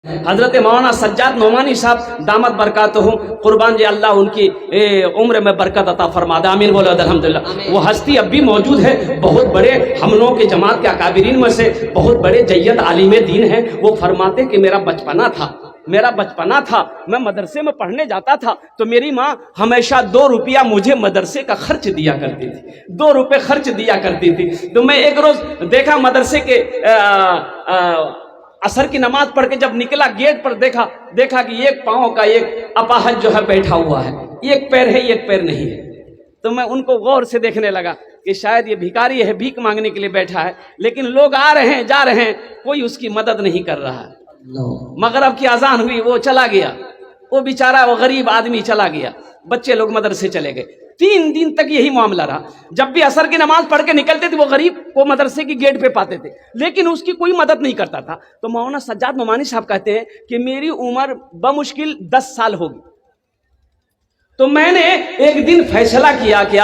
حضرت مولانا سجاد نعمانی صاحب دامت برکاتہ قربان جی اللہ ان کی عمر میں برکت عطا فرما دے، آمین بولو الحمدللہ۔ وہ ہستی اب بھی موجود ہے، بہت بڑے ہم لوگوں کے جماعت کے اکابرین میں سے بہت بڑے جید عالم دین ہیں۔ وہ فرماتے کہ میرا بچپنا تھا، میں مدرسے میں پڑھنے جاتا تھا تو میری ماں ہمیشہ 2 روپیہ مجھے مدرسے کا خرچ دیا کرتی تھی، 2 روپے خرچ دیا کرتی تھی۔ تو میں ایک روز دیکھا مدرسے کے عصر کی نماز پڑھ کے جب نکلا گیٹ پر دیکھا کہ ایک پاؤں کا ایک اپاہج جو ہے بیٹھا ہوا ہے، ایک پیر ہے ایک پیر نہیں ہے۔ تو میں ان کو غور سے دیکھنے لگا کہ شاید یہ بھیکاری ہے، بھیک مانگنے کے لیے بیٹھا ہے، لیکن لوگ آ رہے ہیں جا رہے ہیں، کوئی اس کی مدد نہیں کر رہا ہے۔ مغرب کی اذان ہوئی، وہ چلا گیا، وہ بیچارہ وہ غریب آدمی چلا گیا، بچے لوگ مدرسے چلے گئے۔ 3 دن تک یہی معاملہ رہا۔ جب بھی عصر کی نماز پڑھ کے نکلتے تھے وہ غریب کو مدرسے کی گیٹ پہ پاتے تھے، لیکن اس کی کوئی مدد نہیں کرتا تھا۔ تو مولانا سجاد نعمانی صاحب کہتے ہیں کہ میری عمر بمشکل 10 سال ہوگی، تو میں نے ایک دن فیصلہ کیا کہ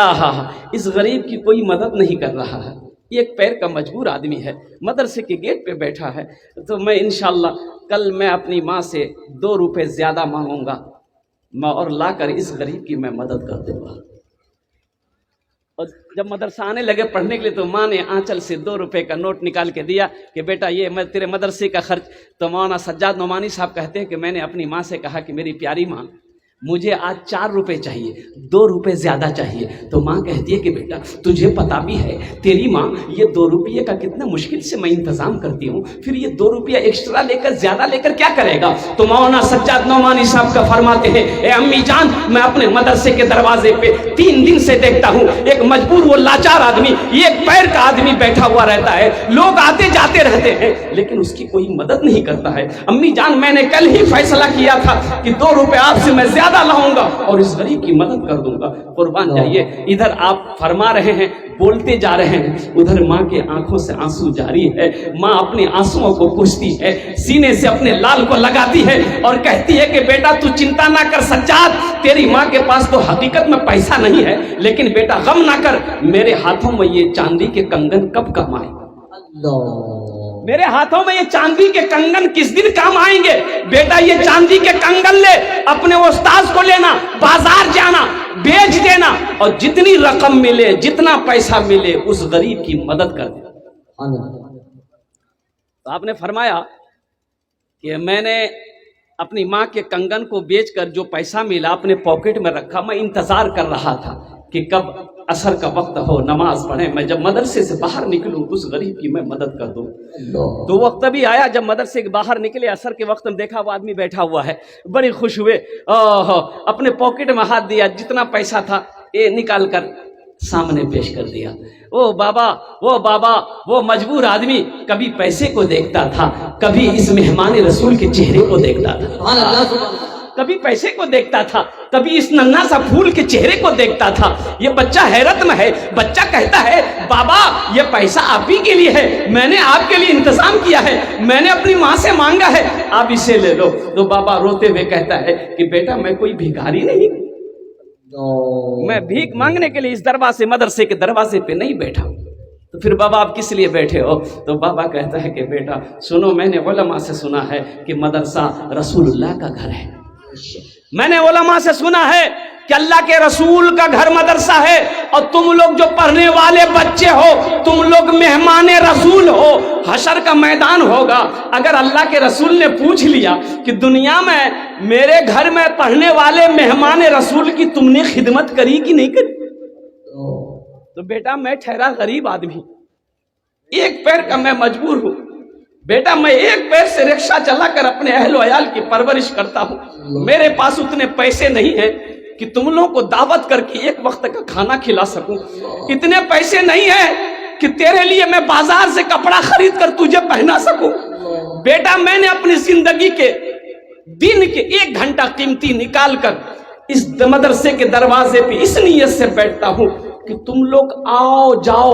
اس غریب کی کوئی مدد نہیں کر رہا ہے، ایک پیر کا مجبور آدمی ہے، مدرسے کے گیٹ پہ بیٹھا ہے، تو میں انشاءاللہ کل میں اپنی ماں سے 2 روپے زیادہ مانگوں گا اور لا کر اس غریب کی میں مدد کر دوں گا۔ اور جب مدرسہ آنے لگے پڑھنے کے لیے تو ماں نے آنچل سے 2 روپے کا نوٹ نکال کے دیا کہ بیٹا یہ میں تیرے مدرسے کا خرچ۔ تو مولانا سجاد نعمانی صاحب کہتے ہیں کہ میں نے اپنی ماں سے کہا کہ میری پیاری ماں مجھے آج 4 روپے چاہیے، 2 روپے زیادہ چاہیے۔ تو ماں کہتی ہے کہ بیٹا تجھے پتا بھی ہے تیری ماں یہ 2 روپے کا کتنا مشکل سے میں انتظام کرتی ہوں، پھر یہ 2 روپیہ ایکسٹرا لے کر زیادہ لے کر کیا کرے گا؟ تو مولانا سجاد نعمانی صاحب کا فرماتے ہیں اے امی جان، میں اپنے مدرسے کے دروازے پہ 3 دن سے دیکھتا ہوں ایک مجبور وہ لاچار آدمی، ایک پیر کا آدمی بیٹھا ہوا رہتا ہے، لوگ آتے جاتے رہتے ہیں لیکن اس کی کوئی مدد نہیں کرتا ہے۔ امی جان میں نے کل ہی فیصلہ کیا تھا کہ 2 روپے آپ سے میں زیادہ لاؤں گا اور اس غریب کی مدد کر دوں گا۔ قربان جائیے، ادھر آپ فرما رہے ہیں، بولتے جا رہے ہیں، ادھر ماں کے آنکھوں سے آنسو جاری ہے۔ ماں اپنے آنسوؤں کو پوچھتی ہے، سینے سے اپنے لال کو لگاتی ہے اور کہتی ہے کہ بیٹا تو چنتا نہ کر سجاد، تیری ماں کے پاس تو حقیقت میں پیسہ نہیں ہے، لیکن بیٹا غم نہ کر، میرے ہاتھوں میں یہ چاندی کے کنگن کب کام آئے؟ میرے ہاتھوں میں یہ چاندی کے کنگن کس دن کام آئیں گے؟ بیٹا یہ چاندی کے کنگن لے، اپنے استاذ کو لینا، بازار جانا، بیچ دینا، اور جتنی رقم ملے، جتنا پیسہ ملے اس غریب کی مدد کر دے۔ تو آپ نے فرمایا کہ میں نے اپنی ماں کے کنگن کو بیچ کر جو پیسہ ملا اپنے پاکٹ میں رکھا، میں انتظار کر رہا تھا کہ کب عصر کا وقت ہو، نماز پڑھیں، میں جب مدرسے سے باہر نکلوں اس غریب کی میں مدد کر دوں۔ تو وقت بھی آیا جب مدرسے کے باہر نکلے، عصر کے وقت میں دیکھا وہ آدمی بیٹھا ہوا ہے، بڑی خوش ہوئے، اپنے پاکٹ میں ہاتھ دیا، جتنا پیسہ تھا یہ نکال کر سامنے پیش کر دیا۔ وہ بابا وہ مجبور آدمی کبھی پیسے کو دیکھتا تھا، کبھی اس مہمان رسول کے چہرے کو دیکھتا تھا، کبھی پیسے کو دیکھتا تھا، کبھی اس ننھا سا پھول کے چہرے کو دیکھتا تھا۔ یہ بچہ حیرت میں ہے، بچہ کہتا ہے بابا یہ پیسہ آپ ہی کے لیے ہے، میں نے آپ کے لیے انتظام کیا ہے، میں نے اپنی ماں سے مانگا ہے، آپ اسے لے لو۔ تو بابا روتے ہوئے کہتا ہے کہ بیٹا میں کوئی بھیکاری نہیں، میں بھیک مانگنے کے لیے اس دروازے مدرسے کے دروازے پہ نہیں بیٹھا۔ تو پھر بابا آپ کس لیے بیٹھے ہو؟ تو بابا کہتا ہے کہ بیٹا سنو، میں نے علماء سے سنا ہے کہ مدرسہ رسول اللہ کا گھر ہے، میں نے علماء سے سنا ہے کہ اللہ کے رسول کا گھر مدرسہ ہے، اور تم لوگ جو پڑھنے والے بچے ہو تم لوگ مہمان رسول ہو، حشر کا میدان ہوگا، اگر اللہ کے رسول نے پوچھ لیا کہ دنیا میں میرے گھر میں پڑھنے والے مہمان رسول کی تم نے خدمت کری کہ نہیں کری؟ تو بیٹا میں ٹھہرا غریب آدمی، ایک پیر کا میں مجبور ہوں، بیٹا میں ایک پیر سے رکشہ چلا کر اپنے اہل و عیال کی پرورش کرتا ہوں، میرے پاس اتنے پیسے نہیں ہیں کہ تم لوگوں کو دعوت کر کے ایک وقت کا کھانا کھلا سکوں، اتنے پیسے نہیں ہیں کہ تیرے لیے میں بازار سے کپڑا خرید کر تجھے پہنا سکوں۔ بیٹا میں نے اپنی زندگی کے دن کے 1 گھنٹہ قیمتی نکال کر اس مدرسے کے دروازے پہ اس نیت سے بیٹھتا ہوں کہ تم لوگ آؤ جاؤ،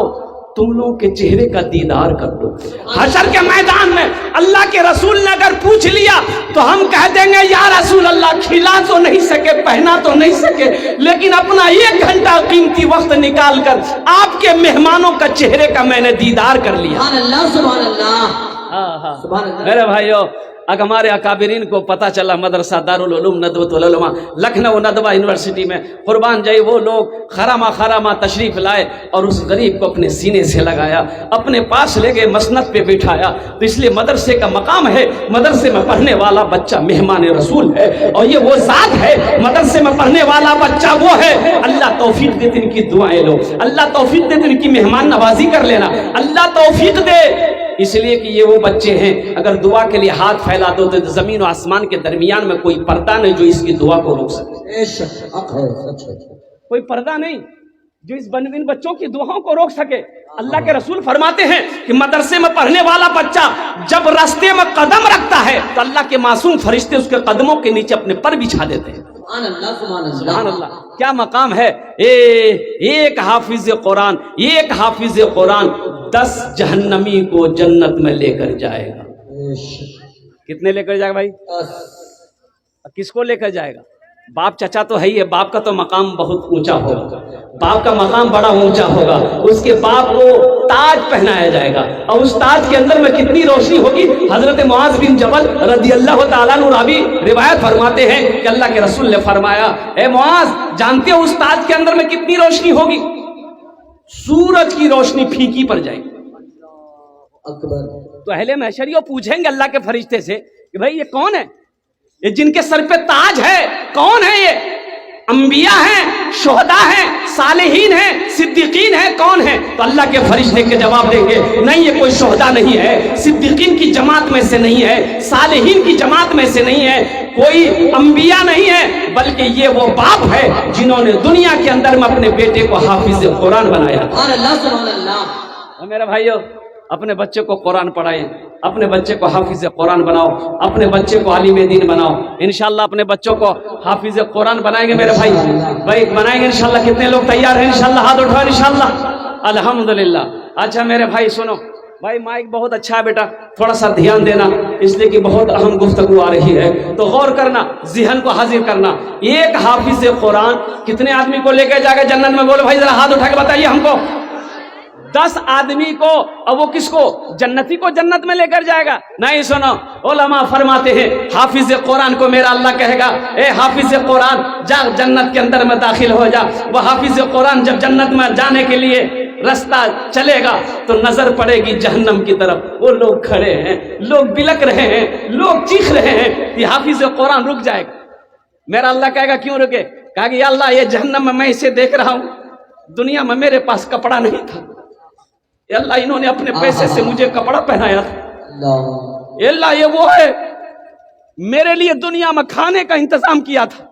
تم لوگوں کے چہرے کا دیدار کر دو۔ حشر کے میدان میں اللہ کے رسول نے اگر پوچھ لیا تو ہم کہہ دیں گے یا رسول اللہ کھلا تو نہیں سکے، پہنا تو نہیں سکے، لیکن اپنا 1 گھنٹہ قیمتی وقت نکال کر آپ کے مہمانوں کا چہرے کا میں نے دیدار کر لیا۔ سبحان اللہ، سبحان اللہ، سبحان اللہ۔ میرے بھائیو अगर हमारे अकाबिरीन को पता चला मदरसा दारुल उलूम नदवतुल उलमा लखनऊ नदवा यूनिवर्सिटी में कुर्बान जाए वो लोग खरामा तशरीफ लाए और उस गरीब को अपने सीने से लगाया, अपने पास ले गए, मसनद पे बिठाया। तो इसलिए मदरसे का मकाम है, मदरसे में पढ़ने वाला बच्चा मेहमान रसूल है और ये वो ज़ात है, मदरसे में पढ़ने वाला बच्चा वो है। अल्लाह तौफीक दे इनकी दुआएं लो, अल्लाह तौफीक दे इनकी मेहमान नवाजी कर लेना, अल्लाह तौफीक दे। इसलिए कि ये वो बच्चे हैं, अगर दुआ के लिए हाथ फैला दो तो जमीन और आसमान के दरमियान में कोई पर्दा नहीं जो इसकी दुआ को रोक सके। कोई पर्दा नहीं जो इन बच्चों की दुआओं को रोक सके। अल्लाह के रसूल फरमाते हैं कि मदरसे में पढ़ने वाला बच्चा जब रास्ते में कदम रखता है तो अल्लाह के मासूम फरिश्ते उसके कदमों के नीचे अपने पर बिछा देते हैं। सुभान अल्लाह, क्या मकाम है। एक हाफिज कुरान, एक हाफिज कुरान 10 जहन्नमी को जन्नत में लेकर जाएगा। कितने लेकर जाएगा भाई? 10। किसको लेकर जाएगा? बाप चचा तो है ही है, बाप का तो मकाम बहुत ऊंचा होगा, बाप का मकाम बड़ा ऊंचा होगा। उसके बाप को ताज पहनाया जाएगा और उस ताज के अंदर में कितनी रोशनी होगी। हजरत मुआज बिन जबल रदी अल्लाह तआला अन्हु रावी रिवायत फरमाते हैं कि अल्लाह के रसूल ने फरमाया, ए मुआज जानते हो उस ताज के अंदर में कितनी रोशनी होगी? सूरज की रोशनी फीकी पड़ जाएगी। तो अहले महशरियों पूछेंगे अल्लाह के फरिश्ते से कि भाई ये कौन है, ये जिनके सर पे ताज है कौन है? ये अंबिया हैं, शुहदा हैं, सालेहीन हैं, सिद्दीकीन हैं, कौन है? तो अल्लाह के फरिश्ते के जवाब देंगे, नहीं ये कोई शुहदा नहीं है, सिद्दीकीन की जमात में से नहीं है, सालेहीन की जमात में से नहीं है, कोई अंबिया नहीं है, बल्कि ये वो बाप है जिन्होंने दुनिया के अंदर में अपने बेटे को हाफिज कुरान बनाया। मेरे भाइयों, अपने बच्चे को कुरान पढ़ाएं, अपने बच्चे को हाफिज कुरान बनाओ, अपने बच्चे को आलिम दीन बनाओ। इंशाल्लाह अपने बच्चों को हाफिज कुरान बनाएंगे मेरे भाई बनाएंगे इंशाल्लाह। कितने लोग तैयार हैं? इंशाल्लाह हाथ उठाओ इंशाल्लाह। अल्हम्दुलिल्लाह। अच्छा मेरे भाई सुनो, भाई माइक बहुत अच्छा है बेटा, थोड़ा सा ध्यान देना, इसलिए कि बहुत अहम गुफ्तगू आ रही है, तो गौर करना, ज़हन को हाजिर करना। एक हाफिज कुरान कितने आदमी को लेकर जाएगा जन्नत में? बोलो भाई जरा हाथ उठा के बताइए हमको। 10 आदमी को, और वो किसको? जन्नती को जन्नत में लेकर जाएगा। नहीं सुनो, उलमा फरमाते हैं हाफिज कुरान को मेरा अल्लाह कहेगा, ए हाफिज कुरान जा जन्नत के अंदर में दाखिल हो जा। वो हाफिज कुरान जब जन्नत में जाने के लिए रास्ता चलेगा तो नजर पड़ेगी जहन्नम की तरफ। वो लोग खड़े हैं, लोग बिलक रहे हैं, लोग चीख रहे हैं, ये हाफिज कुरान रुक जाएगा। मेरा अल्लाह कहेगा क्यों रुके? कहा कि अल्लाह ये जहन्नम में मैं इसे देख रहा हूं, दुनिया में मेरे पास कपड़ा नहीं था, अल्लाह इन्होंने अपने पैसे से मुझे कपड़ा पहनाया था। अल्लाह ये वो है मेरे लिए दुनिया में खाने का इंतजाम किया था।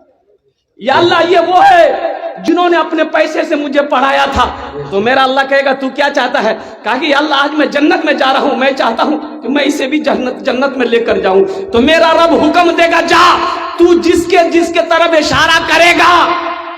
या अल्लाह ये वो है जिन्होंने अपने पैसे से मुझे पढ़ाया था। तो मेरा अल्लाह कहेगा तू क्या चाहता है? कहा कि अल्लाह आज मैं जन्नत में जा रहा हूं, मैं चाहता हूं कि मैं इसे भी जन्नत में लेकर जाऊं। तो मेरा रब हुक्म देगा जा, तू जिसके तरफ इशारा करेगा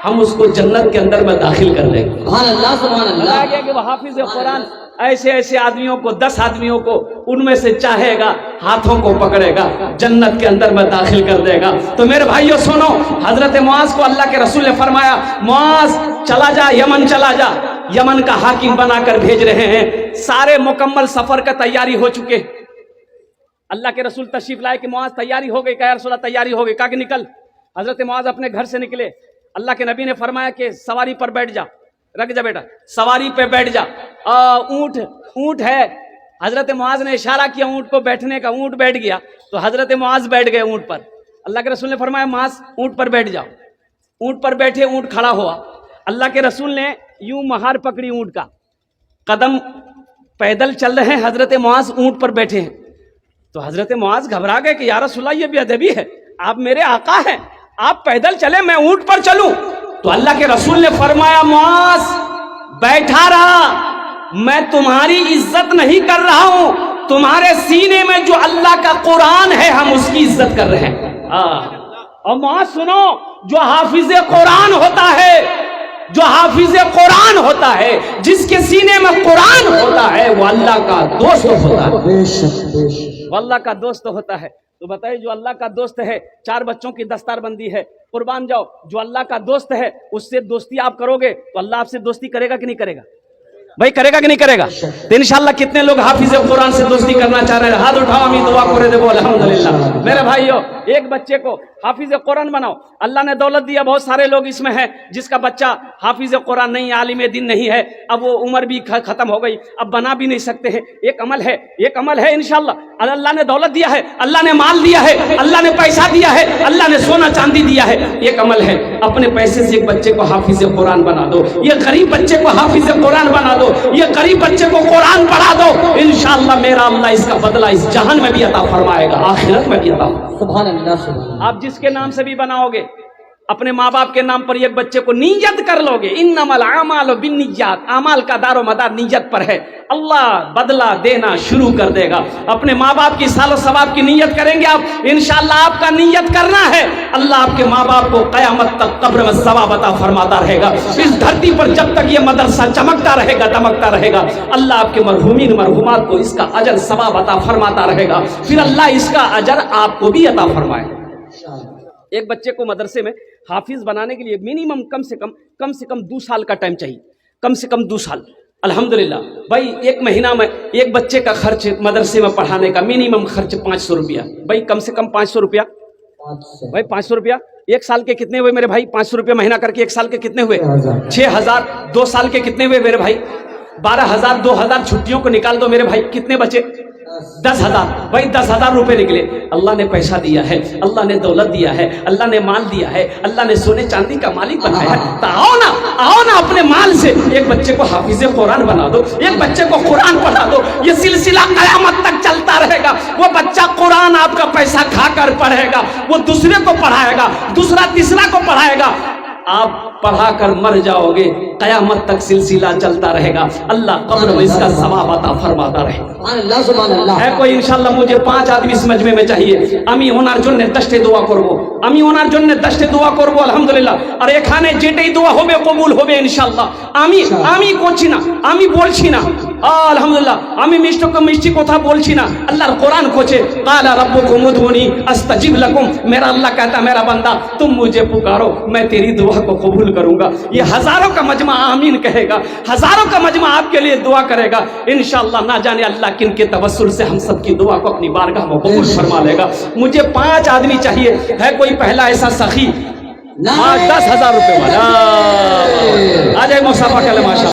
हम उसको जन्नत के अंदर में दाखिल कर देंगे। सुभान अल्लाह, सुभान अल्लाह। कि वो हाफिज कुरान ऐसे ऐसे आदमियों को, 10 आदमियों को उनमें से चाहेगा, हाथों को पकड़ेगा, जन्नत के अंदर में दाखिल कर देगा। तो मेरे भाइयों सुनो, हजरत मुआज को अल्लाह के रसूल ने फरमाया, मुआज चला जा, यमन चला जा। यमन का हाकिम बनाकर भेज रहे हैं, सारे मुकम्मल सफर का तैयारी हो चुके। अल्लाह के रसूल तशरीफ लाए कि मुआज तैयारी हो गई? कहा रसूल तैयारी हो गई। कहा कि निकल। हजरत मुआज अपने घर से निकले। अल्लाह के नबी ने फरमाया कि सवारी पर बैठ जा, रख जा बेटा, सवारी पे बैठ जा। ऊंट है। हजरत मुआज ने इशारा किया ऊंट को बैठने का, ऊंट बैठ गया। तो हजरत मुआज बैठ गए ऊंट पर। अल्लाह के रसूल ने फरमाया मुआज ऊंट पर बैठ जाओ। ऊंट पर बैठे, ऊंट खड़ा हुआ। अल्लाह के रसूल ने यूं महार पकड़ी ऊंट का, कदम पैदल चल रहे हैं, हजरत मुआज ऊंट पर बैठे हैं। तो हजरत मुआज घबरा गए कि या रसूल अल्लाह ये बेअदबी है, आप मेरे आका हैं, आप पैदल चले, मैं ऊंट पर चलूं? तो अल्लाह के रसूल ने फरमाया मुआज बैठा रहा, मैं तुम्हारी इज्जत नहीं कर रहा हूं, तुम्हारे सीने में जो अल्लाह का कुरान है हम उसकी इज्जत कर रहे हैं। और मुआज सुनो, जो हाफिज कुरान होता है, जो हाफिज कुरान होता है, जिसके सीने में कुरान होता है, वो अल्लाह का दोस्त होता है। वो अल्लाह का दोस्त होता है। तो बताइए, जो अल्लाह का दोस्त है, 4 बच्चों की दस्तारबंदी है, कुर्बान जाओ। जो अल्लाह का दोस्त है उससे दोस्ती आप करोगे तो अल्लाह आपसे दोस्ती करेगा कि नहीं करेगा? भाई करेगा कि नहीं करेगा? तो इंशाल्लाह कितने लोग हाफिज कुरान से दोस्ती करना चाह रहे हैं? हाथ उठाओ, हम दुआ करे दे, बोल अल्हम्दुलिल्लाह। मेरे भाइयों, एक बच्चे को हाफिज कुरान बनाओ। अल्लाह ने दौलत दिया, बहुत सारे लोग इसमें हैं जिसका बच्चा हाफिज कुरान नहीं, आलिम दीन नहीं है, अब वो उम्र भी खत्म हो गई, अब बना भी नहीं सकते हैं। एक अमल है इंशाल्लाह। अल्लाह ने दौलत दिया है, अल्लाह ने माल दिया है, अल्लाह ने पैसा दिया है, अल्लाह ने सोना चांदी दिया है। एक अमल है, अपने पैसे से एक बच्चे को हाफिज कुरान बना दो। ये गरीब बच्चे को हाफिज कुरान बना दो, ये गरीब बच्चे को कुरान पढ़ा दो। इंशाअल्लाह मेरा अल्लाह इसका बदला इस जहान में भी अता फरमाएगा, आखिरत में भी अता। सुभान अल्लाह, सुभान अल्लाह। आप जिसके नाम से भी बनाओगे, अपने माँ बाप के नाम पर एक बच्चे को नियत कर लोगे। इन्नमल आमालु बिन्निय्यात, अमाल का दारो मदार नियत पर है। अल्लाह बदला देना शुरू कर देगा। अपने माँ बाप की सालो सवाब की नियत करेंगे आप, इंशाअल्लाह आपका नियत करना है, अल्लाह आपके माँ बाप को कयामत तक कब्र में सवाब अता फरमाता रहेगा। इस धरती पर जब तक ये मदरसा चमकता रहेगा, दमकता रहेगा, अल्लाह आपके मरहूमीन मरहूमात को इसका अजर सवाब अता फरमाता रहेगा। फिर अल्लाह इसका अजर आपको भी अता फरमाए। एक बच्चे को मदरसे में हाफिज बनाने के लिए मिनिमम कम से कम 2 साल का टाइम चाहिए, कम से कम 2 साल। अल्हम्दुलिल्लाह भाई, एक महीना में एक बच्चे का खर्च मदरसे में पढ़ाने का मिनिमम खर्च 500 रुपया। भाई कम से कम 500 रुपया, भाई 500 रुपया। एक साल के कितने हुए मेरे भाई? 500 रुपया महीना करके एक साल के कितने हुए? 6000। 2 साल के कितने हुए मेरे भाई? 12,000। 2,000 छुट्टियों को निकाल दो मेरे भाई, कितने बचे? 10,000। भाई 10,000 रुपए निकले। अल्लाह ने पैसा दिया है, अल्लाह ने दौलत दिया है, अल्लाह ने माल दिया है, अल्लाह ने सोने चांदी का मालिक बनाया है। तो आओ ना अपने माल से एक बच्चे को हाफिज कुरान बना दो, एक बच्चे को कुरान पढ़ा दो। ये सिलसिला कयामत तक चलता रहेगा। वो बच्चा कुरान आपका पैसा खाकर पढ़ेगा, वो दूसरे को पढ़ाएगा, दूसरा तीसरा को पढ़ाएगा। आप पढ़ा कर मर जाओगे, कयामत तक सिलसिला चलता रहेगा। अल्लाह कब्र में इसका सवाब अता फरमाता रहे। है कोई इंशाल्लाह मुझे 5 आदमी इस मजमे में चाहिए। আমি ওনার জন্য 10টি দোয়া করব, আমি ওনার জন্য 10টি দোয়া করব আলহামদুলিল্লাহ। আর এখানে যেটাই দোয়া হবে কবুল হবে ইনশাআল্লাহ। আমি করছি না, আমি বলছি না, আলহামদুলিল্লাহ আমি মিষ্টি কথা বলছি না। আল্লাহর কোরআন কোচে قال ربكم ادعوني استجب لكم, मेरा अल्लाह कहता मेरा बंदा तुम मुझे पुकारो, मैं तेरी दुआ को कबूल करूंगा। ये हजारों का मजमा आमीन कहेगा, हजारों का मजमा आपके लिए दुआ करेगा इंशाअल्लाह। ना जाने अल्लाह किन के तवस्सुल से हम सब की दुआ को अपनी बारगाह में कबूल फरमा लेगा। मुझे 5 आदमी चाहिए। है कोई पहला ऐसा सखी? 10,000 रुपए वाला आ जाए मौसा पाके माशा।